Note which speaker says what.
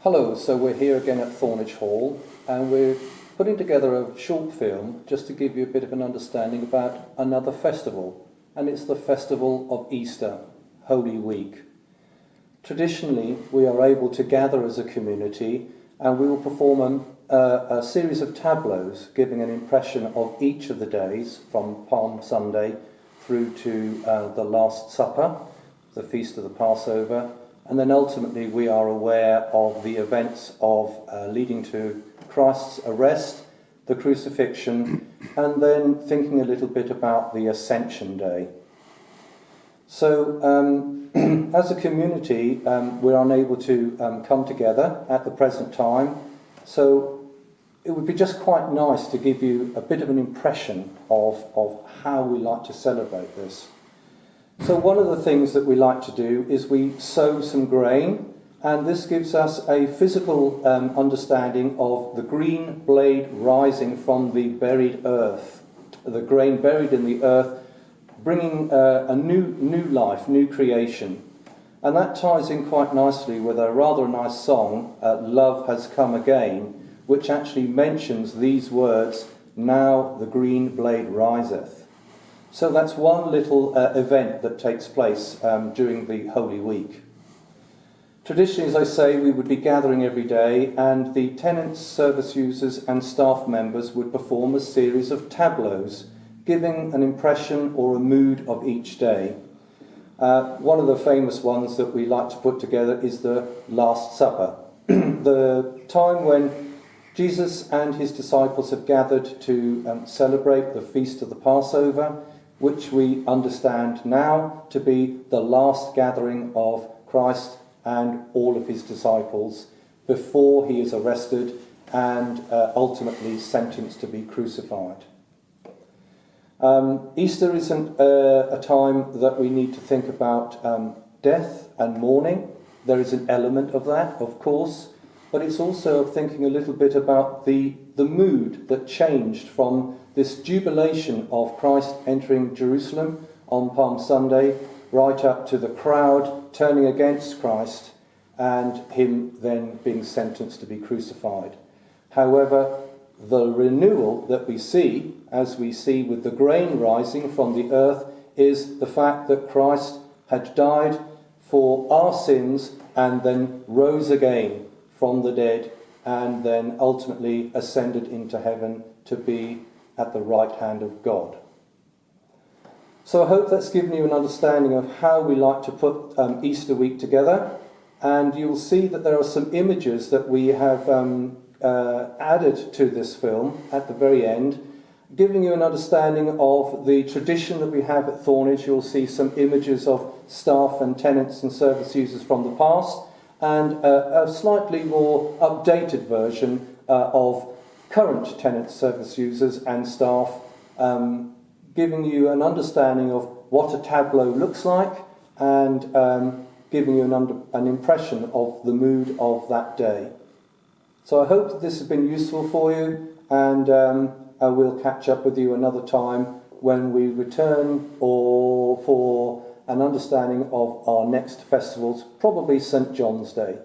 Speaker 1: Hello, so we're here again at Thornage Hall and we're putting together a short film just to give you a bit of an understanding about another festival, and it's the festival of Easter, Holy Week. Traditionally, we are able to gather as a community and we will perform a series of tableaux giving an impression of each of the days from Palm Sunday through to the Last Supper, the Feast of the Passover, and then ultimately we are aware of the events of leading to Christ's arrest, the crucifixion, and then thinking a little bit about the Ascension Day. So as a community, we're unable to come together at the present time, so it would be just quite nice to give you a bit of an impression of how we like to celebrate this. So one of the things that we like to do is we sow some grain, and this gives us a physical understanding of the green blade rising from the buried earth, the grain buried in the earth, bringing a new life, new creation. And that ties in quite nicely with a rather nice song, Love Has Come Again, which actually mentions these words, now the green blade riseth. So that's one little event that takes place during the Holy Week. Traditionally, as I say, we would be gathering every day, and the tenants, service users and staff members would perform a series of tableaux, giving an impression or a mood of each day. One of the famous ones that we like to put together is the Last Supper, the time when Jesus and his disciples have gathered to celebrate the Feast of the Passover, which we understand now to be the last gathering of Christ and all of his disciples before he is arrested and ultimately sentenced to be crucified. Easter isn't a time that we need to think about death and mourning. There is an element of that, of course, but it's also thinking a little bit about the mood that changed from this jubilation of Christ entering Jerusalem on Palm Sunday, right up to the crowd turning against Christ and him then being sentenced to be crucified. However, the renewal that we see, as we see with the grain rising from the earth, is the fact that Christ had died for our sins and then rose again from the dead and then ultimately ascended into heaven to be at the right hand of God. So I hope that's given you an understanding of how we like to put Easter week together, and you'll see that there are some images that we have added to this film at the very end, giving you an understanding of the tradition that we have at Thornage. You'll see some images of staff and tenants and service users from the past, and a slightly more updated version of current tenant service users and staff, giving you an understanding of what a tableau looks like and giving you an impression of the mood of that day. So I hope that this has been useful for you, and I will catch up with you another time when we return or for an understanding of our next festivals, probably St. John's Day.